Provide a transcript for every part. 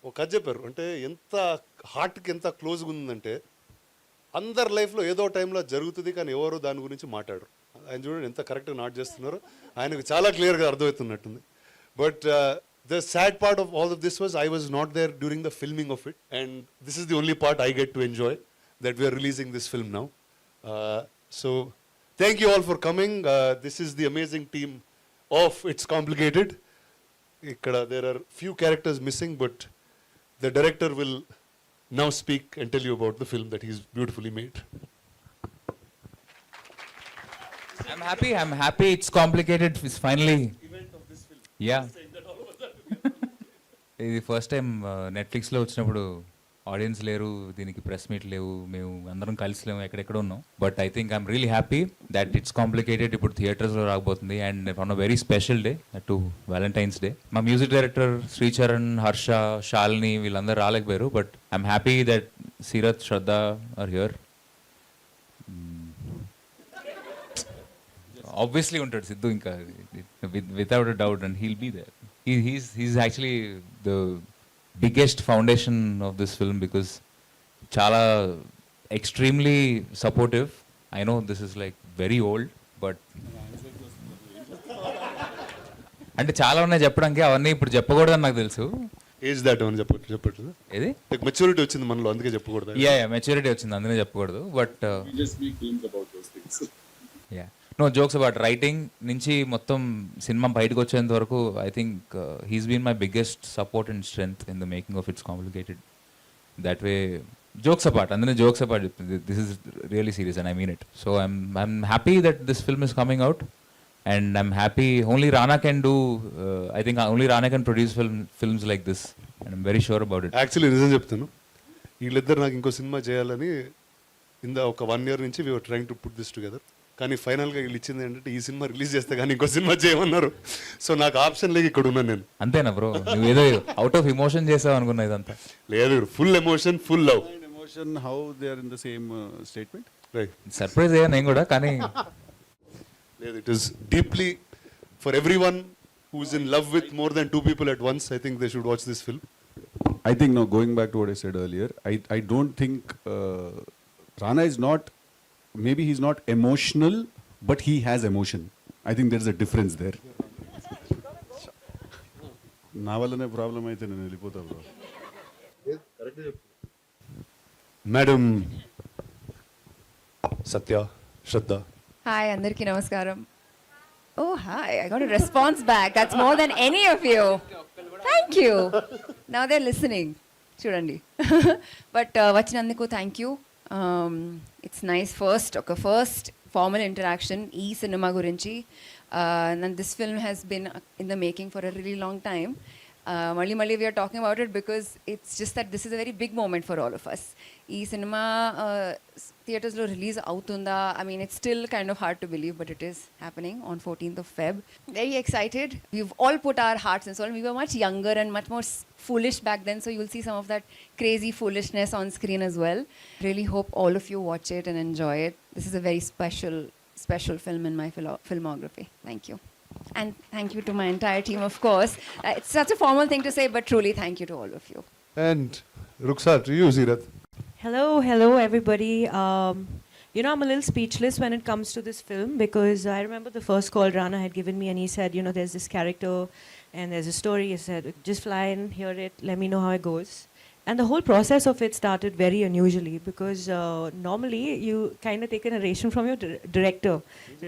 ఒక కథ చెప్పారు. అంటే ఎంత హార్ట్కి ఎంత క్లోజ్గా ఉందంటే అందరి లైఫ్లో ఏదో టైంలో జరుగుతుంది, కానీ ఎవరు దాని గురించి మాట్లాడరు. ఆయన చూడండి ఎంత కరెక్ట్గా నాట్ చేస్తున్నారో, ఆయనకు చాలా క్లియర్గా అర్థమవుతున్నట్టుంది. But the sad part of all of this was I was not there during the filming of it, and this is the only part I get to enjoy that we're releasing this film now. So thank you all for coming. This is the amazing team of it's Complicated. ఇక్కడ there are few characters missing, but the director will now speak and tell you about the film that he's beautifully made. I'm happy it's complicated. It's finally Event of this film. Yeah. ఇది first time నెట్ఫ్లిక్స్లో వచ్చినప్పుడు audience లేరు, దీనికి press meet లేవు, మేము అందరం కలిసి లేము, ఎక్కడెక్కడ ఉన్నాం. But I think I'm really happy that It's Complicated ఇప్పుడు థియేటర్స్లో రాకపోతుంది, and on a very special day to Valentine's day. మా మ్యూజిక్ డైరెక్టర్ శ్రీచరణ్, హర్ష, శాలిని వీళ్ళందరూ రాలేకపోయారు, but I'm happy that Seerat, Shraddha are here. Obviously ఉంటాడు సిద్ధు, ఇంకా without a doubt, and he'll be there. He's actually the biggest foundation of this film because chala extremely supportive. I know this is like very old, but అంటే చాలా ఉన్నాయి చెప్పడానికి, అవన్నీ ఇప్పుడు చెప్పకూడదని నాకు తెలుసు. ఏజ్ దాట్ అని చెప్పట్లేదు. ఏది మెచ్యూరిటీ వచ్చింది మనలో, అందుకే చెప్పకూడదు. యా మెచ్యూరిటీ వచ్చింది, అందుకే చెప్పకూడదు. But yeah no jokes about writing నుంచి మొత్తం సినిమా బయటకు వచ్చేంత వరకు I think he's been my biggest support and strength in the making of it's complicated. That way jokes apart, అందుకే జోక్స్ అపార్ట్ చెప్తుంది, this is really serious and I mean it. So I'm happy that this film is coming out, and I'm happy only Rana can do, I think only Rana can produce films like this, and I'm very sure about it. Actually నిజం చెప్తాను, వీళ్ళిద్దరు నాకు ఇంకో cinema చేయాలని ఒక 1 year నుంచి we're trying to put this together. కానీ ఫైనల్గా వీళ్ళు ఇచ్చింది ఏంటంటే ఈ సినిమా రిలీజ్ చేస్తే కానీ ఇంకో సినిమా చేయమన్నారు. సో నాకు ఆప్షన్ లేక ఇక్కడ ఉన్నాను నేను. అంతేనా బ్రో, నువ్వు ఏదో అవుట్ ఆఫ్ ఎమోషన్ చేసావు అనుకున్నా, ఇదంతా లేదు, full emotion, full love. Emotion, how they are in the same statement? Right, surprise అయ్యా నేను కూడా, కానీ లేదు, it is deeply for every one who is in love with more than 2 people at once. I think they should watch this film. I think now going back to what I said earlier, I don't think Rana is not, maybe he's not emotional, but he has emotion. I think there's a difference there. నా వల్లనే problem అయితే నేను వెళ్ళిపోతా bro. Madam సత్య, శ్రద్ధ. Hi, అందరికీ నమస్కారం. Oh, hi, I got a response back. That's more than any of you. Thank you. Now they're listening. Chudandi. But vachinanduku thank you. It's nice first formal interaction ee cinema gurinchi. And this film has been in the making for a really long time. Malli we are talking about it because it's just that this is a very big moment for all of us. Ee cinema theaters lo release avutunda. I mean, it's still kind of hard to believe, but it is happening on 14th of Feb. Very excited. We've all put our hearts and soul. We were much younger and much more foolish back then, so you'll see some of that crazy foolishness on screen as well. Really hope all of you watch it and enjoy it. This is a very special film in my filmography. Thank you. And thank you to my entire team, of course. It's such a formal thing to say, but truly thank you to all of you. And Rukhsar, to you, Sirat. Hello, everybody. I'm a little speechless when it comes to this film because I remember the first call Rana had given me, and he said, there's this character and there's a story. He said, just fly and hear it, let me know how it goes. And the whole process of it started very unusually because normally you kind of take a narration from your director,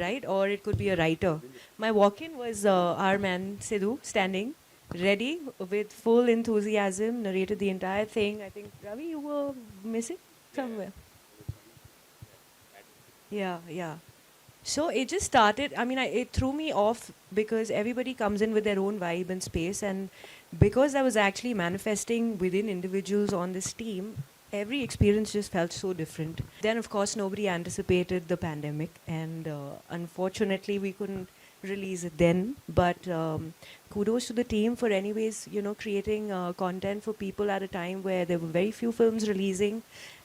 right? Or it could be a writer. My walk-in was our man Siddhu standing ready with full enthusiasm, narrated the entire thing. I think, Ravi, you were missing somewhere. Yeah. So it just started, it threw me off because everybody comes in with their own vibe and space, and because I was actually manifesting within individuals on this team, every experience just felt so different. Then of course nobody anticipated the pandemic, and unfortunately we couldn't release it then, but kudos to the team for anyways creating content for people at a time where there were very few films releasing,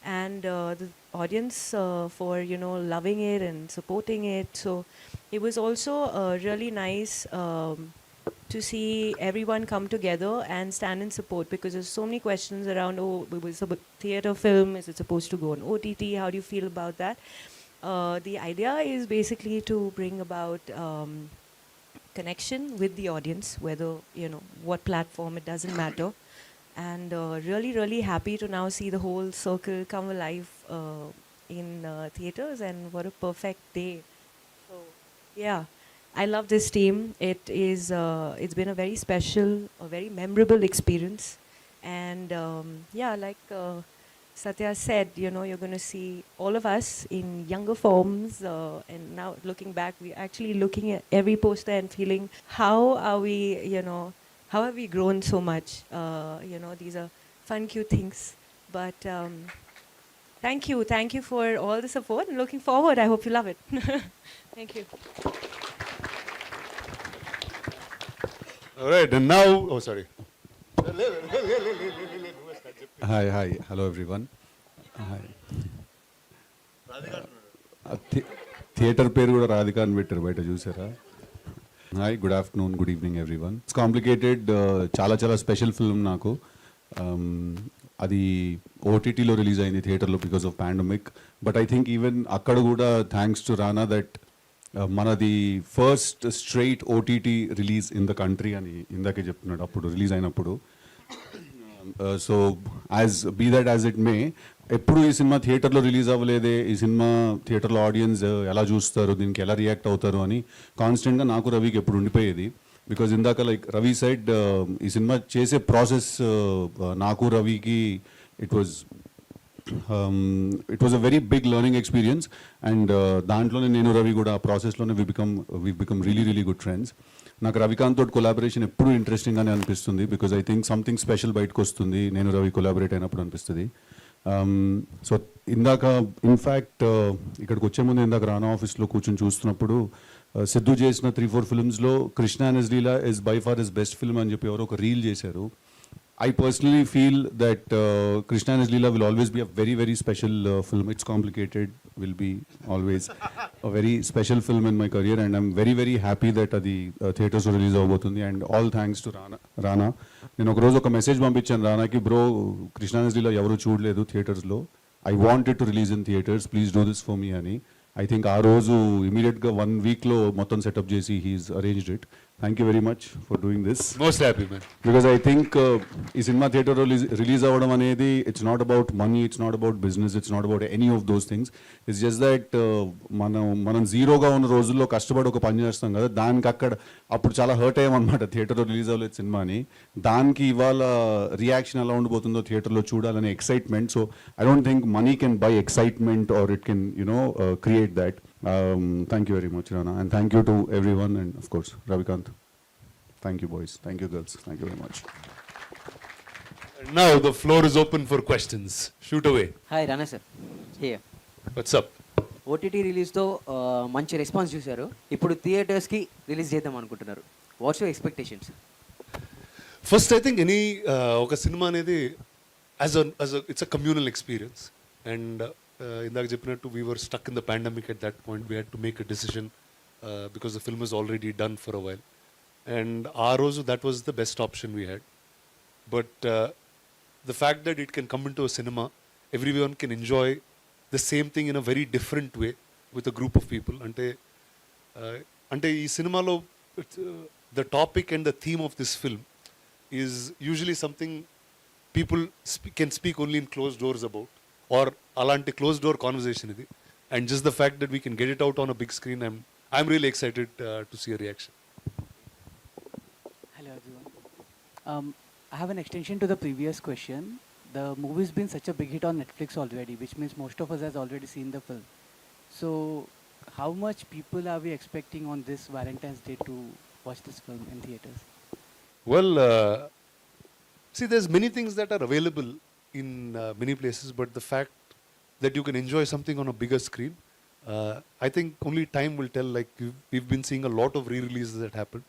and the audience for loving it and supporting it. So it was also really nice to see everyone come together and stand in support, because there's so many questions around, oh, was it a theatre film? Is it supposed to go on OTT? How do you feel about that? The idea is basically to bring about connection with the audience, whether, you know, what platform, it doesn't matter. And really, really happy to now see the whole circle come alive in theatres, and what a perfect day. So, yeah, I love this team. It's been a very special, a very memorable experience. And yeah, like Satya said, you know, you're going to see all of us in younger forms. And now looking back, we're actually looking at every poster and feeling, how are we, you know, how have we grown so much? You know, these are fun, cute things. But thank you for all the support, and looking forward. I hope you love it. Thank you. All right, and now, oh sorry. Hi, hello everyone. Hi. Theatre పేరు కూడా రాధిక అని పెట్టారు, బయట చూసారా? Hi, good afternoon, good evening everyone. It's complicated, చాలా చాలా special film నాకు. అది ఓటీటీలో రిలీజ్ అయింది, థియేటర్లో because of pandemic. But I think even అక్కడ కూడా థ్యాంక్స్ టు రానా దట్ మనది first straight OTT release in the country అని ఇందాకే చెప్తున్నాడు అప్పుడు రిలీజ్ అయినప్పుడు. So be that as it may, ఎప్పుడు ఈ సినిమా థియేటర్లో రిలీజ్ అవ్వలేదే, ఈ సినిమా థియేటర్లో ఆడియన్స్ ఎలా చూస్తారు, దీనికి ఎలా రియాక్ట్ అవుతారు అని కాన్స్టెంట్గా నాకు రవికి ఎప్పుడు ఉండిపోయేది. బికాజ్ ఇందాక లైక్ రవి సైడ్, ఈ సినిమా చేసే ప్రాసెస్ నాకు రవికి it was a very big learning experience. And దాంట్లోనే నేను రవి కూడా ఆ ప్రాసెస్లోనే we become really really good friends. నాకు రవికాంత్ తోటి కొలాబరేషన్ ఎప్పుడు ఇంట్రెస్టింగ్గానే అనిపిస్తుంది, because I think something special బయటకు వస్తుంది నేను రవి కొలాబరేట్ అయినప్పుడు అనిపిస్తుంది. సో ఇందాక ఇన్ఫ్యాక్ట్ ఇక్కడికి వచ్చే ముందు ఇందాక రానా ఆఫీస్లో కూర్చొని చూస్తున్నప్పుడు సిద్ధు చేసిన 3-4 ఫిల్మ్స్లో Krishna and His Leela is by far his best film అని చెప్పి ఎవరో ఒక రీల్ చేశారు. I personally feel that Krishna and his Leela will always be a very, very special film. It's complicated, will be always a very special film in my career, and I'm very, very happy that the theatres will release avbotundi, and all thanks to Rana. నేను ఒక రోజు ఒక message పంపించాను రానాకి, bro Krishna and His Leela ఎవరు చూడలేదు థియేటర్స్లో, I wanted to release in theatres, please do this for me అని. ఐ థింక్ ఆ రోజు ఇమీడియట్గా 1 వీక్లో మొత్తం సెటప్ చేసి he's arranged it. Thank you very much for doing this. Most happy man. Because I think ఈ సినిమా థియేటర్ రిలీజ్ అవ్వడం అనేది it's not about money, it's not about business, it's not about any of those things. It's just that మనం జీరోగా ఉన్న రోజుల్లో కష్టపడి ఒక పని చేస్తాం కదా, దానికి అప్పుడు చాలా హర్ట్ అయ్యామన్నమాట థియేటర్లో రిలీజ్ అవ్వలేదు సినిమాని. దానికి ఇవాళ రియాక్షన్ ఎలా ఉండిపోతుందో థియేటర్లో చూడాలనే excitement. So I don't think money can buy excitement or it can create that. Thank you very much, Rana, and thank you to everyone, and of course Ravikanth. Thank you boys, thank you girls, thank you very much. And now the floor is open for questions. Shoot away. Hi Rana sir, here. What's up? OTT రిలీజ్తో మంచి response చూశారు, ఇప్పుడు థియేటర్స్కి release చేద్దాం అనుకుంటున్నారు. What's your expectations? First I think any ఒక సినిమా అనేది as it's a communal experience. And ఇందాక చెప్పినట్టు we were stuck in the pandemic at that point. We had to make a decision because the film is already done for a while. And ఆ రోజు that was the best option we had. But the fact that it can come in to a cinema, every one can enjoy the same thing in a very different way with a group of people. అంటే ఈ సినిమాలో the topic and the theme of this film is usually something people can speak only in close doors about, or alanti closed door conversation idi. And just the fact that we can get it out on a big screen, I'm really excited to see a reaction. Hello everyone. I have an extension to the previous question. The movie's been such a big hit on Netflix already, which means most of us has already seen the film. So how much people are we expecting on this Valentine's Day to watch this film in theaters? Well, see, there's many things that are available in many places, but the fact that you can enjoy something on a bigger screen, I think only time will tell. Like we've been seeing a lot of re-releases that happen,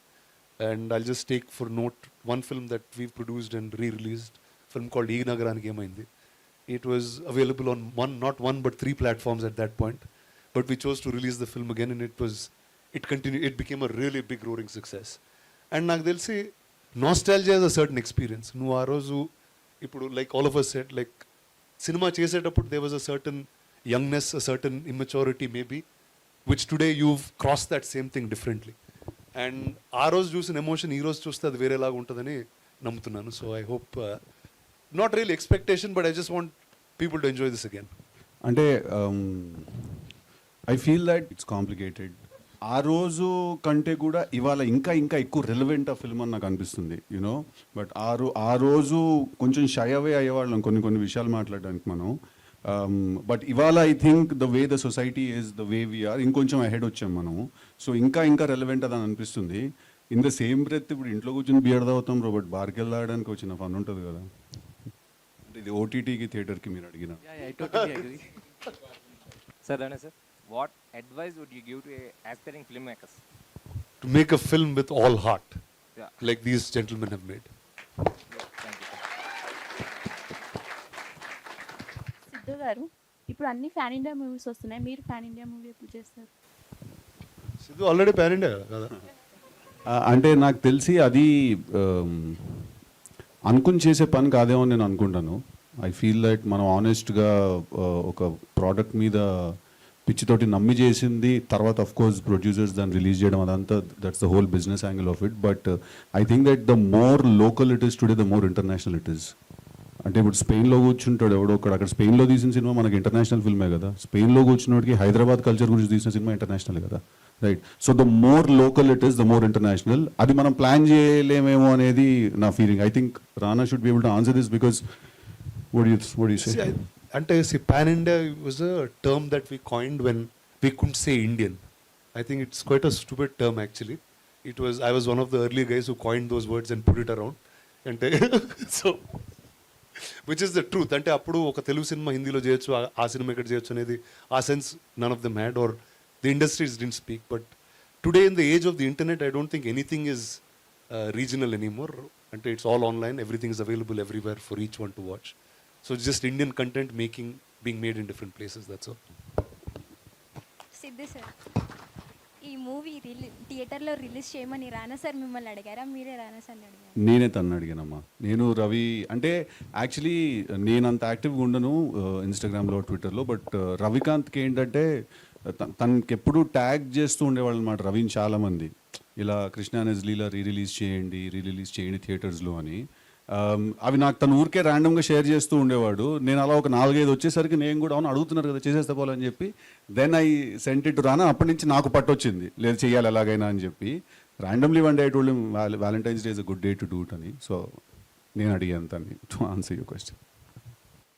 and I'll just take for note one film that we've produced and re-released, a film called Ee Nagaraniki Emaindi. It was available on not one but 3 platforms at that point, but we chose to release the film again, and it became a really big roaring success. And నాకు తెలిసి nostalgia is a certain experience. నువ్వు ఆ రోజు ఇప్పుడు like all of us said like సినిమా చేసేటప్పుడు they was a certain youngness, a certain immaturity maybe, which today you've crossed that same thing differently. అండ్ ఆ రోజు చూసిన ఎమోషన్ ఈ రోజు చూస్తే అది వేరేలాగా ఉంటుందని నమ్ముతున్నాను. So I hope, not real expectation, but I just want people to enjoy this again. అంటే I feel that It's Complicated. ఆ రోజు కంటే కూడా ఇవాళ ఇంకా ఇంకా ఎక్కువ రిలవెంట్ ఆ ఫిల్మ్ అని నాకు అనిపిస్తుంది, యూనో. బట్ ఆ రోజు కొంచెం షై అవే అయ్యేవాళ్ళం కొన్ని విషయాలు మాట్లాడడానికి మనం. బట్ ఇవాళ I think the way the society is the way we're, ఇంకొంచెం అహెడ్ వచ్చాం మనము. సో ఇంకా రెలవెంట్ అని అనిపిస్తుంది. ఇన్ ద సేమ్ బ్రెత్ ఇప్పుడు ఇంట్లో కూర్చొని బియర్ తాగుతాం బట్ బార్కి వెళ్ళడానికి వచ్చిన ఫన్ ఉంటుంది కదా. ఇది ఓటీటీకి థియేటర్కి మీరు అడిగిన. Yeah, I totally agree. Sir, Rana sir, what advice would you give to aspiring filmmakers? To make a film with all heart, Yeah. like these gentlemen have made. Yeah, thank you, sir. Siddhu గారు, ఇప్పుడు అన్ని fan India movies వస్తున్నాయి, మీరు fan India movie ఎప్పుడు చేస్తారు? Siddhu already pan India కదా. అంటే నాకు తెలిసి అది అనుకుని చేసే పని కాదేమో అని నేను అనుకుంటాను. ఐ ఫీల్ దట్ మనం ఆనెస్ట్గా ఒక ప్రోడక్ట్ మీద పిచ్చితోటి నమ్మి చేసింది, తర్వాత ఆఫ్ కోర్స్ ప్రొడ్యూసర్స్ దాన్ని రిలీజ్ చేయడం, అదంతా that's the whole business angle of it. But I think that the more local it is today the more international it is. అంటే ఇప్పుడు స్పెయిన్లో కూర్చుంటాడు ఎవడో ఒకడు, అక్కడ స్పెయిన్లో తీసిన సినిమా మనకి ఇంటర్నేషనల్ ఫిల్మే కదా. స్పెయిన్లో కూర్చున్నోడికి హైదరాబాద్ కల్చర్ గురించి తీసిన సినిమా ఇంటర్నేషనల్ కదా, right? So the more local it is the more international. అది మనం ప్లాన్ చేయలేమేమో అనేది నా feeling. I think Rana should be able to answer this because what do you say? అంటే pan India was a term that we coined when we couldn't say Indian. I think it's quite a stupid term actually. I was one of the early guys who coined those words and put it around. అంటే so which is the truth. అంటే అప్పుడు ఒక Telugu cinema హిందీలో చేయొచ్చు, ఆ cinema ఇక్కడ చేయొచ్చు అనేది ఆ sense none of them had, or the industries didn't speak. But today in the age of the internet, I don't think anything is regional anymore. అంటే it's all online, everything is available everywhere for each one to watch. So it's just Indian content being made in different places, that's all. Siddhu sir, ఈ movie థియేటర్లో release చేయమని రానా sir మిమ్మల్ని అడిగారా, మీరే రానా సార్ని అడిగారా? నేనే తను అడిగానమ్మా. నేను రవి అంటే యాక్చువల్లీ నేను అంత యాక్టివ్గా ఉండను ఇన్స్టాగ్రామ్లో ట్విట్టర్లో. బట్ రవికాంత్కి ఏంటంటే తనకి ఎప్పుడు ట్యాగ్ చేస్తూ ఉండేవాళ్ళు అనమాట రవిని చాలామంది, ఇలా కృష్ణ అనేజ్ లీలా రీరిలీజ్ చేయండి థియేటర్స్లో అని. అవి నాకు తను ఊరికే ర్యాండమ్గా షేర్ చేస్తూ ఉండేవాడు. నేను అలా ఒక 4-5 వచ్చేసరికి నేను కూడా అవును అడుగుతున్నారు కదా చేసేస్తే పోలని చెప్పి then I sent it to Rana. అప్పటి నుంచి నాకు పట్టొచ్చింది లేదు చేయాలి ఎలాగైనా అని చెప్పి. Randomly one day I told him Valentine's day is a good day to do it అని. సో నేను అడిగాను తన్ని to answer your question.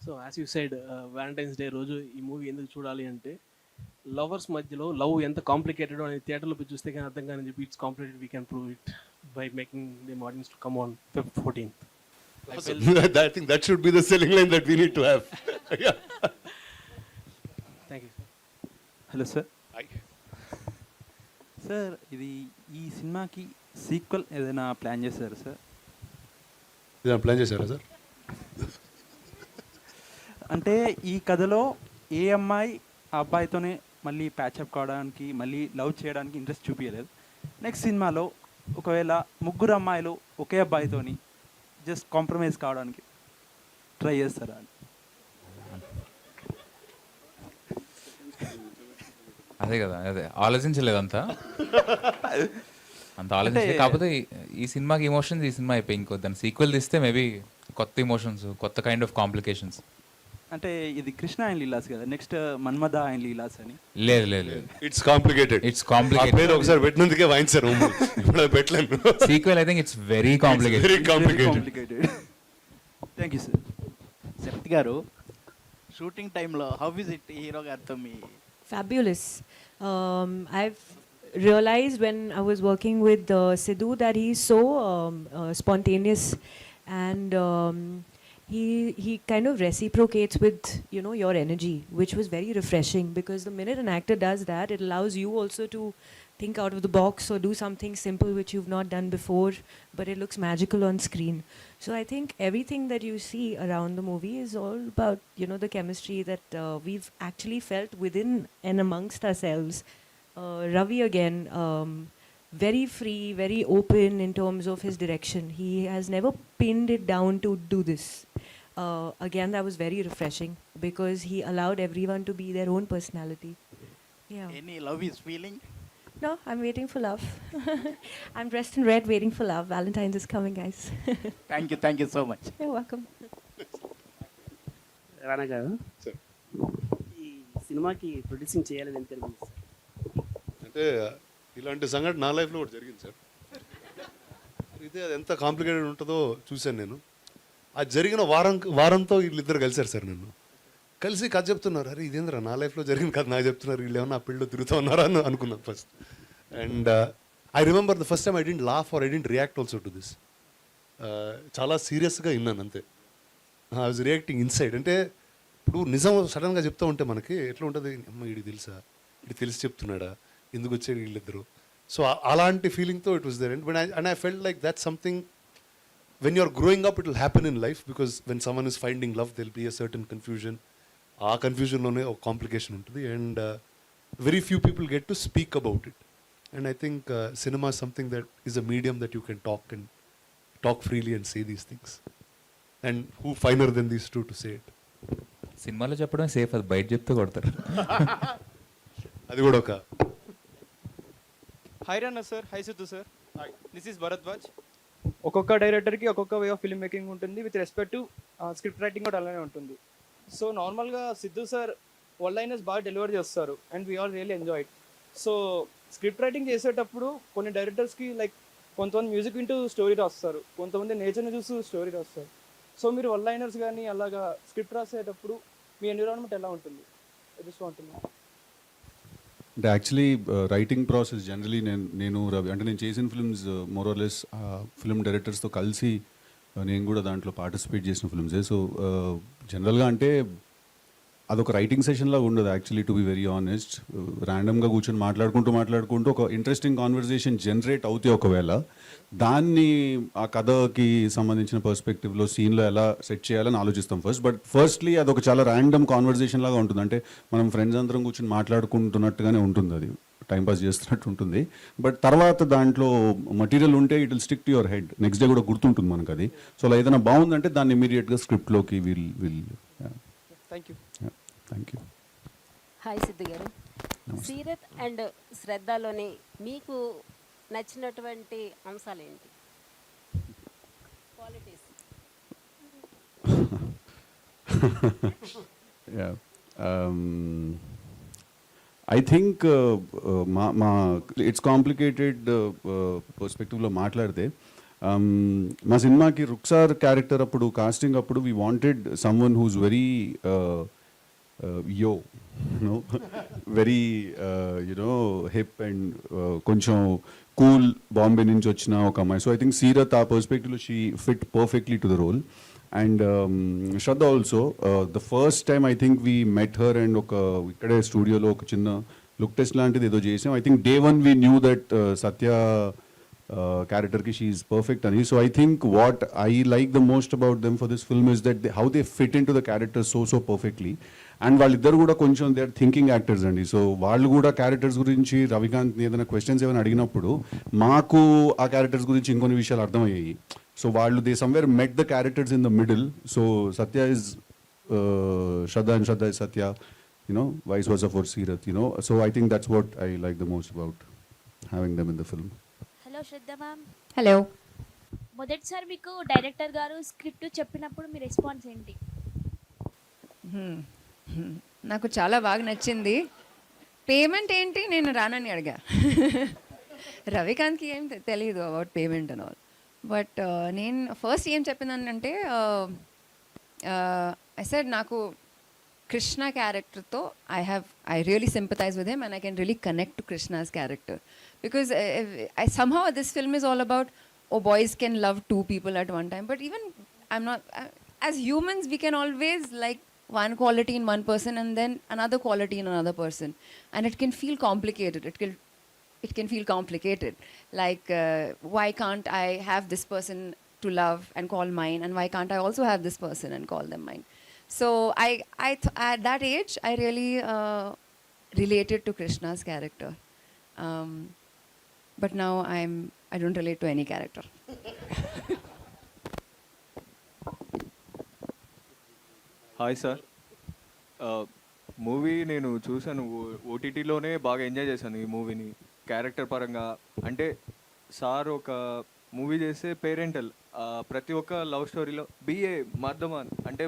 So as you said Valentine's day రోజు ఈ మూవీ ఎందుకు చూడాలి అంటే, లవర్స్ మధ్యలో లవ్ ఎంత కాంప్లికేటెడ్ అనేది థియేటర్లో పోయి చూస్తే కానీ అర్థం కానీ చెప్పి it's complicated, we can prove it by making the audience to come on Feb 14th. I think that should be the selling line that we need to have. Yeah. Thank you. Hello sir. Sir ఇది ఈ సినిమాకి sequel ఏదైనా plan చేశారా sir? ఏదైనా plan చేశారా sir? అంటే ఈ కథలో ఏ అమ్మాయి ఆ అబ్బాయితోనే మళ్ళీ ప్యాచప్ కావడానికి మళ్ళీ లవ్ చేయడానికి ఇంట్రెస్ట్ చూపించలేదు. నెక్స్ట్ సినిమాలో ఒకవేళ 3 అమ్మాయిలు ఒకే అబ్బాయితోని జస్ట్ కాంప్రమైజ్ కావడానికి ట్రై చేస్తారా అని. అదే కదా, అదే ఆలోచించలేదు అంత ఆలోచించలేదు. కాకపోతే ఈ సినిమాకి ఎమోషన్స్ ఈ సినిమా అయిపోయి ఇంకో దాని సీక్వెల్ తీస్తే మేబీ కొత్త ఎమోషన్స్, కొత్త కైండ్ ఆఫ్ కాంప్లికేషన్స్. అంటే ఇది కృష్ణ అండ్ లీలాస్ కదా, నెక్స్ట్ మన్మథ అండ్ లీలాస్ అని. లేదు, ఇట్స్ కాంప్లికేటెడ్. పేరు ఒకసారి పెట్టినందుకే వాయించారు, ఇప్పుడు పెట్టలేను. Sequel I think it's very complicated. Thank you sir. Shakti garu, shooting టైంలో హౌ ఇస్ ఇట్ హీరో గారితో మీ? Fabulous. I've realized when I was working with Siddhu that he's so spontaneous, and he kind of reciprocates with, you know, your energy, which was very refreshing, because the minute an actor does that, it allows you also to think out of the box or do something simple which you've not done before, but it looks magical on screen. So I think everything that you see around the movie is all about, you know, the chemistry that we've actually felt within and amongst ourselves. Ravi again, very free, very open in terms of his direction. He has never pinned it down to do this. Again, that was very refreshing because he allowed everyone to be their own personality. Yeah. Any love is feeling? No, I'm waiting for love. I'm dressed in red, waiting for love. Valentine's is coming, guys. Thank you so much. You're welcome. రానా గారు sir ఈ సినిమాకి producing చేయాలని ఎంత అనిపించింది sir? అంటే ఇలాంటి సంఘటన నా లైఫ్లో కూడా జరిగింది సార్. ఇదే అది ఎంత కాంప్లికేటెడ్ ఉంటుందో చూశాను నేను. అది జరిగిన వారంతో వీళ్ళిద్దరు కలిశారు సార్. నన్ను కలిసి కథ చెప్తున్నారు. అరే ఇదేంద్రా నా లైఫ్లో జరిగిన కథ నాకు చెప్తున్నారు, వీళ్ళు ఏమన్నా ఆ పిల్లలు తిరుగుతూ ఉన్నారా అని అనుకున్నాను first. And I remember the first time I didn't laugh or I didn't react also to this. చాలా సీరియస్గా విన్నాను అంతే. I was reacting inside. అంటే ఇప్పుడు నిజం సడన్గా చెప్తూ ఉంటే మనకి ఎట్లా ఉంటుంది, అమ్మ వీడికి తెలుసా, వీడికి తెలిసి చెప్తున్నాడా, ఎందుకు వచ్చాడు వీళ్ళిద్దరు. సో అలాంటి ఫీలింగ్తో it was there. And I felt like that something when you're growing up it will happen in life, because when someone is finding love there'll be a certain confusion. ఆ కన్ఫ్యూజన్లోనే ఒక కాంప్లికేషన్ ఉంటుంది. And very few people get to speak about it. And I think cinema is something that is a medium that you can talk freely and say these things. And who finer than these two to say it? సినిమాలో చెప్పడం safe, అది బయట చెప్తే కొడతారు. అది కూడా ఒక hi Rana sir. Hi Siddhu sir. This is Bharadwaj. ఒక్కొక్క డైరెక్టర్కి ఒక్కొక్క వే ఆఫ్ ఫిల్మ్ మేకింగ్ ఉంటుంది. With respect to script writing కూడా అలానే ఉంటుంది. సో నార్మల్గా సిద్ధు సార్ వన్ లైనర్స్ బాగా డెలివర్ చేస్తారు and we all really enjoyed. So script writing చేసేటప్పుడు కొన్ని డైరెక్టర్స్కి లైక్ కొంతమంది మ్యూజిక్ వింటూ స్టోరీ రాస్తారు, కొంతమంది నేచర్ని చూస్తూ స్టోరీ రాస్తారు. సో మీరు వన్ లైనర్స్ కానీ అలాగా స్క్రిప్ట్ రాసేటప్పుడు మీ ఎన్విరాన్మెంట్ ఎలా ఉంటుంది? Just want to know. అంటే యాక్చువల్లీ రైటింగ్ ప్రాసెస్ జనరలీ నేను రవి అంటే నేను చేసిన ఫిల్మ్స్ మోరోలెస్ ఫిల్మ్ డైరెక్టర్స్తో కలిసి నేను కూడా దాంట్లో పార్టిసిపేట్ చేసిన ఫిల్మ్సే. సో జనరల్గా అంటే అదొక రైటింగ్ సెషన్లాగా ఉండదు actually, to be very honest. ర్యాండమ్గా కూర్చొని మాట్లాడుకుంటూ ఒక ఇంట్రెస్టింగ్ కాన్వర్జేషన్ జనరేట్ అవుతాయి. ఒకవేళ దాన్ని ఆ కథకి సంబంధించిన పర్స్పెక్టివ్లో సీన్లో ఎలా సెట్ చేయాలని ఆలోచిస్తాం ఫస్ట్. బట్ ఫస్ట్లీ అదొక చాలా ర్యాండమ్ కాన్వర్జేషన్ లాగా ఉంటుంది. అంటే మనం ఫ్రెండ్స్ అందరం కూర్చొని మాట్లాడుకుంటున్నట్టుగానే ఉంటుంది, అది టైంపాస్ చేస్తున్నట్టు ఉంటుంది. బట్ తర్వాత దాంట్లో మటీరియల్ ఉంటే it will stick to your head, next day కూడా గుర్తుంటుంది మనకు అది. సో అలా ఏదైనా బాగుందంటే దాన్ని ఇమీడియట్గా స్క్రిప్ట్లోకి will thank you. Thank you. Hi Siddhu garu. Seerat and శ్రద్ధలోని మీకు నచ్చినటువంటి అంశాలు ఏంటి? క్వాలిటీస్. ఐ థింక్ మా ఇట్స్ కాంప్లికేటెడ్ పర్స్పెక్టివ్లో మాట్లాడితే మా సినిమాకి రుక్సార్ క్యారెక్టర్ అప్పుడు కాస్టింగ్ అప్పుడు we wanted someone who's very very hip and కొంచెం కూల్, బాంబే నుంచి వచ్చిన ఒక అమ్మాయి. సో ఐ థింక్ సీరత్ ఆ పర్స్పెక్టివ్లో she fit perfectly to the role. And Shraddha also the first time I think we met her and ఇక్కడే స్టూడియోలో ఒక చిన్న లుక్ టెస్ట్ లాంటిది ఏదో చేసాం. I think day one we knew that Satya character she is perfect ani. So I think what I like the most about them for this film is that how they fit into the character so perfectly. And వాళ్ళిద్దరు కూడా కొంచెం they are thinking actors అండి. So వాళ్ళు కూడా characters గురించి రవికాంత్ ఏదైనా questions ఏమైనా అడిగినప్పుడు మాకు ఆ క్యారెక్టర్స్ గురించి ఇంకొన్ని విషయాలు అర్థమయ్యాయి. సో వాళ్ళు they somewhere met the characters in the middle. So Satya is Shraddha and Shraddha is Satya, vice versa for Seerath, So I think that's what I like the most about having them in the film. Hello Shraddha ma'am. Hello. మొదటిసారి మీకు director గారు script చెప్పినప్పుడు మీ response ఏంటి? నాకు చాలా బాగా నచ్చింది. Payment ఏంటి నేను రానని అడిగా. రవికాంత్కి ఏం తెలియదు about payment and all. But నేను ఫస్ట్ ఏం చెప్పినానంటే ఐ సెడ్ నాకు Krishna క్యారెక్టర్తో I really sympathize with him and I can really connect to Krishna's character. Because somehow this film is all about, boys can love two people at one time. But even as humans, we can always like one quality in one person and then another quality in another person. And it can feel complicated. It can feel complicated. Like, why can't I have this person to love and call mine? And why can't I also have this person and call them mine? So at that age, I really related to Krishna's character. But now I don't relate to any character. Hi sir, movie నేను చూశాను, ఓటీటీలోనే బాగా enjoy చేశాను ఈ మూవీని character పరంగా. అంటే sir ఒక movie చేసే పేరెంటల్, ప్రతి ఒక్క లవ్ స్టోరీలో బిఏ మర్దమాన్ అంటే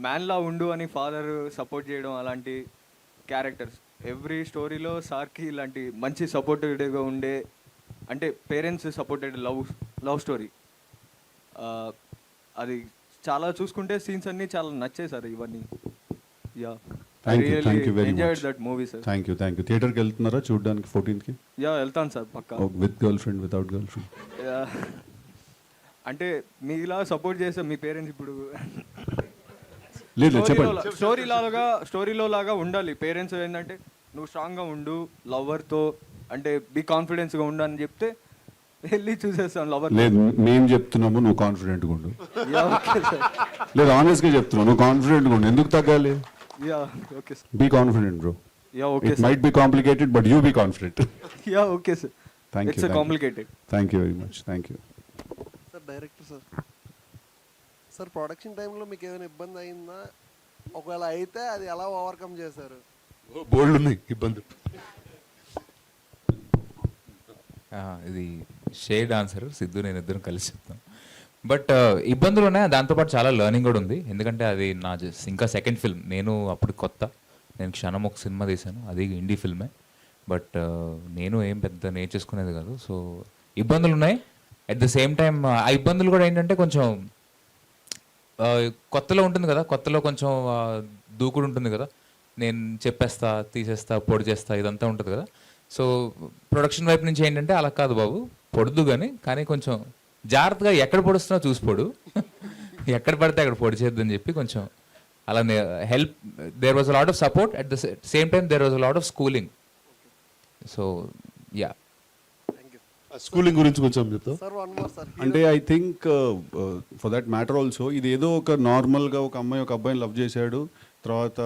మ్యాన్లా ఉండు అని ఫాదర్ సపోర్ట్ చేయడం, అలాంటి క్యారెక్టర్స్ ఎవ్రీ స్టోరీలో సార్కి ఇలాంటి మంచి సపోర్టెడ్గా ఉండే, అంటే పేరెంట్స్ సపోర్టెడ్ లవ్ స్టోరీ. అది చాలా చూసుకుంటే సీన్స్ అన్నీ చాలా నచ్చాయి సార్ ఇవన్నీ. Yeah, thank you very enjoyed much. That movie sir. Thank you. థియేటర్కి వెళ్తున్నారా చూడడానికి 14th? యా, వెళ్తాను సార్ పక్కా. With girlfriend, without girlfriend? అంటే మీలా సపోర్ట్ చేసే మీ పేరెంట్స్ ఇప్పుడు లేదు చెప్పండి. స్టోరీలో లాగా ఉండాలి పేరెంట్స్. ఏంటంటే నువ్వు స్ట్రాంగ్గా ఉండు, లవర్తో అంటే బీ కాన్ఫిడెన్స్గా ఉండు అని చెప్తే వెళ్ళి చూసేస్తాను లవర్. లేదు మేము చెప్తున్నాము, నువ్వు కాన్ఫిడెంట్గా ఉండు. లేదు ఆనెస్ట్గా చెప్తున్నావు, నువ్వు కాన్ఫిడెంట్గా ఉండు. ఎందుకు తగ్గాలి? Okay sir. Be confident bro. Okay. It might be complicated but you be confident. Okay sir. Thank you. Complicated. Thank you very much. Thank you sir. Director sir, sir production టైంలో మీకు ఏమైనా ఇబ్బంది అయిందా? ఒకవేళ అయితే అది ఎలా ఓవర్కమ్ చేశారు? బోల్డ్ ఉన్నాయి ఇబ్బంది. ఇది షేడ్ ఆన్సర్. సిద్ధు నేను ఇద్దరం కలిసి చెప్తాం. బట్ ఇబ్బందులు ఉన్నాయి, దాంతోపాటు చాలా లెర్నింగ్ కూడా ఉంది. ఎందుకంటే అది నా ఇంకా సెకండ్ ఫిల్మ్. నేను అప్పుడు కొత్త, నేను క్షణం ఒక సినిమా తీశాను, అది ఇండీ ఫిల్మే. బట్ నేను ఏం పెద్ద నేర్చేసుకునేది కాదు. సో ఇబ్బందులు ఉన్నాయి. అట్ ద సేమ్ టైం ఆ ఇబ్బందులు కూడా ఏంటంటే కొంచెం కొత్తలో ఉంటుంది కదా, కొత్తలో కొంచెం దూకుడు ఉంటుంది కదా, నేను చెప్పేస్తా, తీసేస్తా, పొడి చేస్తా, ఇదంతా ఉంటుంది కదా. సో ప్రొడక్షన్ వైపు నుంచి ఏంటంటే అలా కాదు బాబు, పొడుదు కానీ కొంచెం జాగ్రత్తగా ఎక్కడ పొడుస్తున్నా చూసి పొడు, ఎక్కడ పడితే అక్కడ పొడి చేద్దని చెప్పి కొంచెం అలా help. There was a lot of support. At the same time there was a lot of schooling. So yeah, schooling గురించి కొంచెం చెప్తా. అంటే I think for that matter also ఇది ఏదో ఒక నార్మల్గా ఒక అమ్మాయి ఒక అబ్బాయిని లవ్ చేశాడు, తర్వాత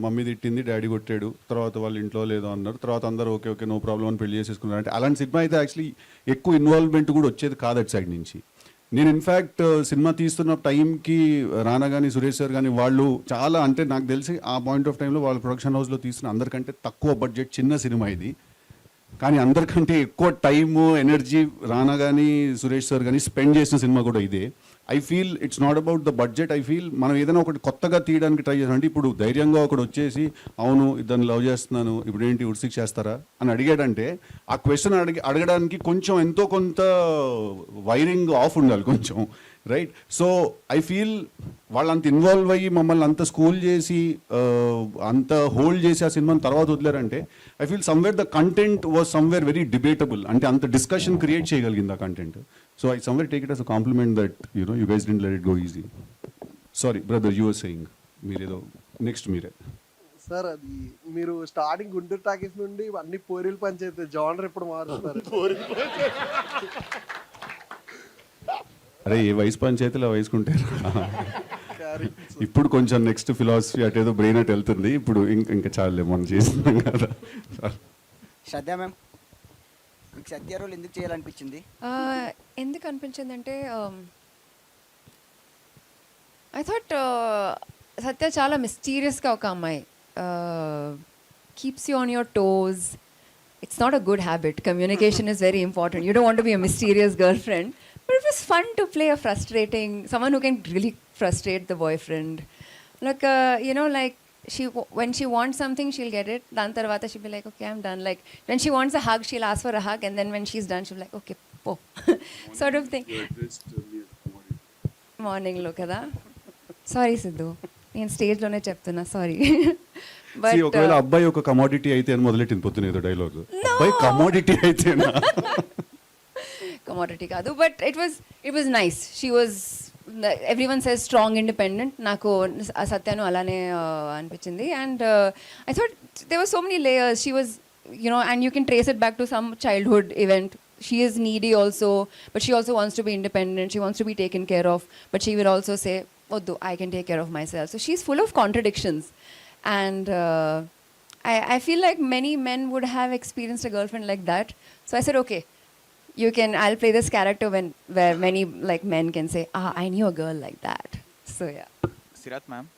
మమ్మీ తిట్టింది, డాడీ కొట్టాడు, తర్వాత వాళ్ళ ఇంట్లో లేదో అన్నారు, తర్వాత అందరూ ఓకే ఓకే నో ప్రాబ్లం అని పెళ్లి చేసేసుకున్నారు. అంటే అలాంటి సినిమా అయితే యాక్చువల్లీ ఎక్కువ ఇన్వాల్వ్మెంట్ కూడా వచ్చేది కాదు అటు సైడ్ నుంచి. నేను ఇన్ఫ్యాక్ట్ సినిమా తీస్తున్న టైంకి రానా కానీ సురేష్ సార్ కానీ వాళ్ళు చాలా, అంటే నాకు తెలిసి ఆ పాయింట్ ఆఫ్ టైంలో వాళ్ళ ప్రొడక్షన్ హౌస్లో తీస్తున్న అందరికంటే తక్కువ బడ్జెట్ చిన్న సినిమా ఇది. కానీ అందరికంటే ఎక్కువ టైము ఎనర్జీ రానా కానీ సురేష్ సార్ కానీ స్పెండ్ చేసిన సినిమా కూడా ఇదే. I feel it's not about the budget. I feel మనం ఏదైనా ఒకటి కొత్తగా తీయడానికి ట్రై చేస్తాం. అంటే ఇప్పుడు ధైర్యంగా ఒకటి వచ్చేసి అవును ఇద్దరిని లవ్ చేస్తున్నాను ఇప్పుడు ఏంటి ఉడ్సిక్ చేస్తారా అని అడిగాడంటే ఆ క్వశ్చన్ అడగడానికి కొంచెం ఎంతో కొంత వైరింగ్ ఆఫ్ ఉండాలి కొంచెం, రైట్? సో ఐ ఫీల్ వాళ్ళంత ఇన్వాల్వ్ అయ్యి మమ్మల్ని అంత స్కూల్ చేసి అంత హోల్డ్ చేసి ఆ సినిమాని తర్వాత వదిలేరంటే I feel somewhere the content was somewhere very debatable. అంటే అంత డిస్కషన్ క్రియేట్ చేయగలిగింది ఆ content. So I somewhere take it as a compliment that you guys didn't let it go easy. Sorry brother, you were saying మీరేదో next మీరే. Sir అది మీరు starting Guntur talkies నుండి అన్ని పోరీలు పంచాయతీ జానర్ ఇప్పుడు మారుస్తారు. అరే ఏ వయసు పంచాయతీలో వయసుకుంటారు. ఇప్పుడు కొంచెం నెక్స్ట్ ఫిలాసఫీ అటేదో బ్రెయిన్ అట్ వెళ్తుంది. ఇప్పుడు ఇంకా చాలే మనం చేస్తున్నాం కదా. శ్రద్ధ మ్యామ్, మీకు సత్య రోల్ ఎందుకు చేయాలనిపించింది? ఎందుకు అనిపించింది అంటే ఐ థాట్ సత్య చాలా మిస్టీరియస్గా ఒక అమ్మాయి, keeps you on your toes. It's not a good habit. Communication is very important. You don't want to be a mysterious girl friend, but it was fun to play a frustrating someone who can really frustrate the boyfriend. Like like when she wants something she'll get it, dan tarvata she'll be like okay I'm done. Like when she wants a hug she'll ask for a hug, and then when she's done she'll be like okay po sort of thing. Morning lo kada. Sorry Siddhu, నేను stage లోనే చెప్తున్నా, sorry. But ఒకవేళ అబ్బాయి ఒక commodity అయితే అని మొదలెట్టింది పొద్దున ఏదో డైలాగ్. అబ్బాయి కమోడిటీ అయితేనా? కమోడిటీ కాదు, but it was nice. She was, everyone says strong independent. నాకు సత్యను అలానే అనిపించింది. And I thought there were so many layers. She was and you can trace it back to some childhood event. She is needy also, but she also wants to be independent. She wants to be taken care of, but she will also say, "Oh, I can take care of myself." So she's full of contradictions, and I feel like many men would have experienced a girlfriend like that. So I said, okay, I'll play this character where many like men can say, I knew a girl like that. So yeah. Sirath ma'am,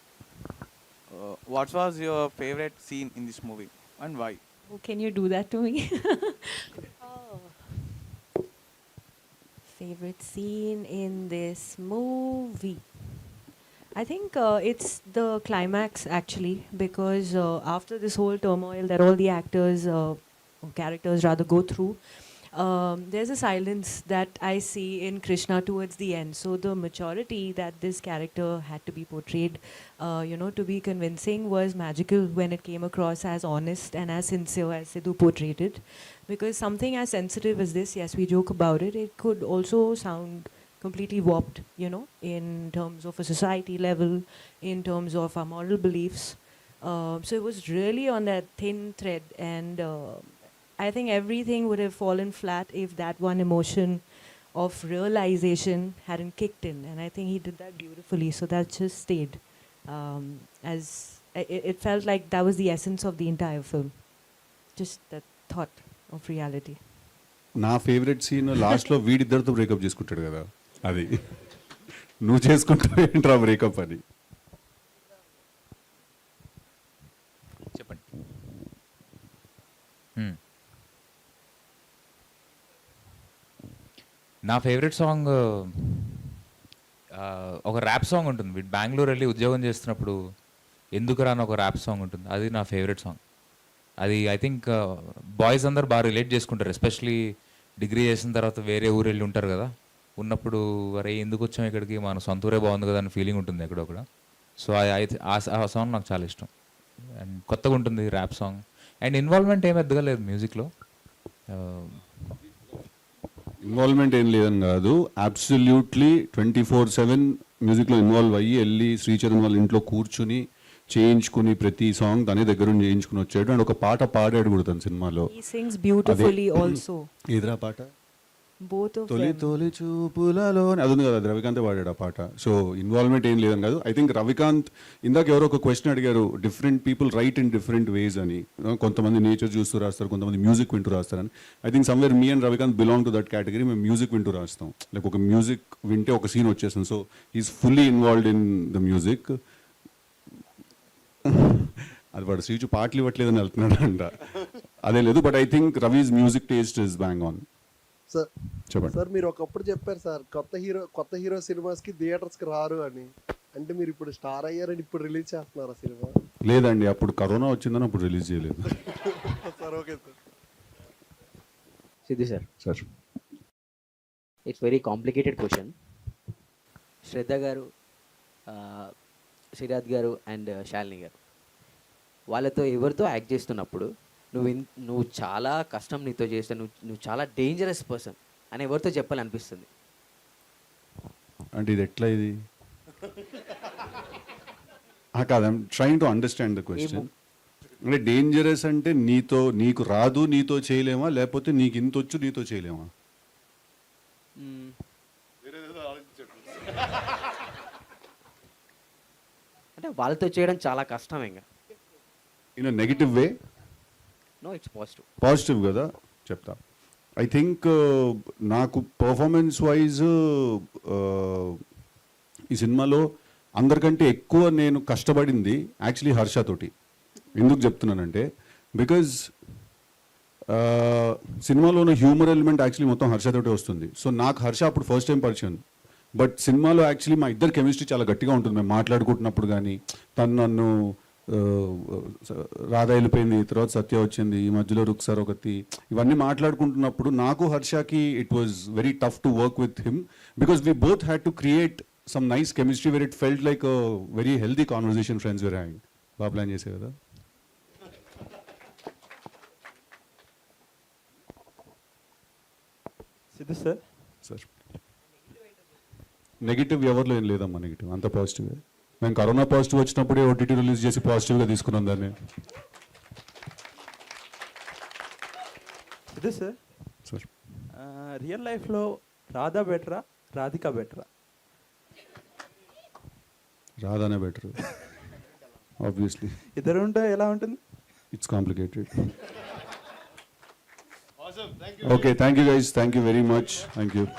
what was your favorite scene in this movie and why? Oh, can you do that to me? Oh. Favorite scene in this movie? I think it's the climax actually, because after this whole turmoil that all the actors, or characters rather, go through, there's a silence that I see in Krishna towards the end. So the maturity that this character had to be portrayed, to be convincing, was magical when it came across as honest and as sincere as Siddhu portrayed it. Because something as sensitive as this, yes, we joke about it, it could also sound completely warped, in terms of a society level, in terms of our moral beliefs. So it was really on that thin thread, and I think everything would have fallen flat if that one emotion of realization hadn't kicked in, and I think he did that beautifully. So that just stayed as it felt like that was the essence of the entire film, just that thought of reality. నా favourite scene లాస్ట్లో వీడిద్దరితో breakup చేసుకుంటాడు కదా, అది నువ్వు చేసుకుంటావు ఏంట్రా breakup అని. చెప్పండి. నా ఫేవరెట్ సాంగ్ ఒక ర్యాప్ సాంగ్ ఉంటుంది. వీడు బెంగళూరు వెళ్ళి ఉద్యోగం చేస్తున్నప్పుడు ఎందుకు రాని ఒక ర్యాప్ సాంగ్ ఉంటుంది, అది నా ఫేవరెట్ సాంగ్. అది ఐ థింక్ బాయ్స్ అందరు బాగా రిలేట్ చేసుకుంటారు, ఎస్పెషలీ డిగ్రీ చేసిన తర్వాత వేరే ఊరు వెళ్ళి ఉంటారు కదా, ఉన్నప్పుడు అరే ఎందుకు వచ్చాం ఇక్కడికి, మన సొంత ఊరే బాగుంది కదా అని ఫీలింగ్ ఉంటుంది ఎక్కడొక్కడ. సో ఆ సాంగ్ నాకు చాలా ఇష్టం, అండ్ కొత్తగా ఉంటుంది ర్యాప్ సాంగ్, అండ్ ఇన్వాల్వ్మెంట్ ఏం పెద్దగా లేదు మ్యూజిక్లో. ఇన్వాల్వ్మెంట్ ఏం లేదని కాదు, అబ్సల్యూట్లీ 24/7 మ్యూజిక్లో ఇన్వాల్వ్ అయ్యి వెళ్ళి శ్రీచరణ్ వాళ్ళ ఇంట్లో కూర్చుని చేయించుకుని ప్రతి సాంగ్ తనే దగ్గర నుంచి చేయించుకుని వచ్చాడు, అండ్ ఒక పాట పాడాడు కూడా తన సినిమాలో. He sings beautifully also. ఏదిరా పాట? Both of తొలి them. తొలి చూపులలో అది ఉంది కదా, రవికాంత్ పాడాడు ఆ పాట. సో ఇన్వాల్వ్మెంట్ ఏం లేదని కాదు. ఐ థింక్ రవికాంత్, ఇందాక ఎవరో ఒక క్వశ్చన్ అడిగారు, different people write in different ways అని. కొంతమంది నేచర్ చూస్తూ రాస్తారు, కొంతమంది మ్యూజిక్ వింటూ రాస్తారని. I think somewhere me and Ravikanth belong to that category. మేము మ్యూజిక్ వింటూ రాస్తాం, లైక్ ఒక మ్యూజిక్ వింటే ఒక సీన్ వచ్చేస్తుంది. So he's fully involved in the music. అది వాడు శ్రీచు పాటలు ఇవ్వట్లేదని వెళ్తున్నాడు అంట, అదే లేదు. But I think Ravi's music taste is bang on. Sir చెప్పండి సార్, మీరు ఒకప్పుడు చెప్పారు సార్ కొత్త హీరో సినిమాస్కి థియేటర్స్కి రారు అని. అంటే మీరు ఇప్పుడు స్టార్ అయ్యారని ఇప్పుడు రిలీజ్ చేస్తున్నారా సినిమా? లేదండి, అప్పుడు కరోనా వచ్చిందని అప్పుడు రిలీజ్ చేయలేదు. Sir okay sir. Siddhu sir, sir it's very complicated question. Shraddha garu, Siraj గారు అండ్ శాలిని గారు, వాళ్ళతో ఎవరితో యాక్ట్ చేస్తున్నప్పుడు నువ్వు చాలా కష్టం నీతో చేస్తే, నువ్వు చాలా డేంజరస్ పర్సన్ అని ఎవరితో చెప్పాలనిపిస్తుంది? అంటే ఇది ఎట్లా ఇది కాదు, I'm trying to understand the question. అంటే డేంజరస్ అంటే నీకు రాదు నీతో చేయలేమా, లేకపోతే నీకు ఇంత వచ్చు నీతో చేయలేమా? అంటే వాళ్ళతో చేయడం చాలా కష్టం. ఇంకా in negative way? No, it's positive. Positive కదా, చెప్తా. ఐ థింక్ నాకు పర్ఫార్మెన్స్ వైజ్ ఈ సినిమాలో అందరికంటే ఎక్కువ నేను కష్టపడింది యాక్చువల్లీ హర్షతోటి. ఎందుకు చెప్తున్నానంటే, బికాజ్ సినిమాలో ఉన్న హ్యూమర్ ఎలిమెంట్ యాక్చువల్లీ మొత్తం హర్షతోటే వస్తుంది. సో నాకు హర్ష అప్పుడు ఫస్ట్ టైం పరిచయం, బట్ సినిమాలో యాక్చువల్లీ మా ఇద్దరు కెమిస్ట్రీ చాలా గట్టిగా ఉంటుంది. మేము మాట్లాడుకుంటున్నప్పుడు కానీ, తను నన్ను రాధ వెళ్ళిపోయింది, తర్వాత సత్య వచ్చింది, ఈ మధ్యలో రుక్సార్ ఒకటి, ఇవన్నీ మాట్లాడుకుంటున్నప్పుడు నాకు హర్షకి it was very tough to work with him, because we both had to create some nice chemistry where it felt like very healthy conversation friends where hang. బాగా ప్లాన్ చేసే కదా. సిద్ధు సార్. సార్ నెగిటివ్ ఎవరిలో ఏం లేదమ్మా, negative అంత positive. మేము corona positive వచ్చినప్పుడే OTT release చేసి పాజిటివ్గా తీసుకున్నాం దాన్ని. సిద్ధు సార్, సార్ రియల్ లైఫ్లో రాధా బెటరా, రాధిక బెటరా? రాధానే బెటర్ ఆబ్వియస్లీ. ఇద్దరు ఉంటే ఎలా ఉంటుంది? It's complicated. Awesome. Thank you. Okay, thank you guys. Thank you very much. Thank you.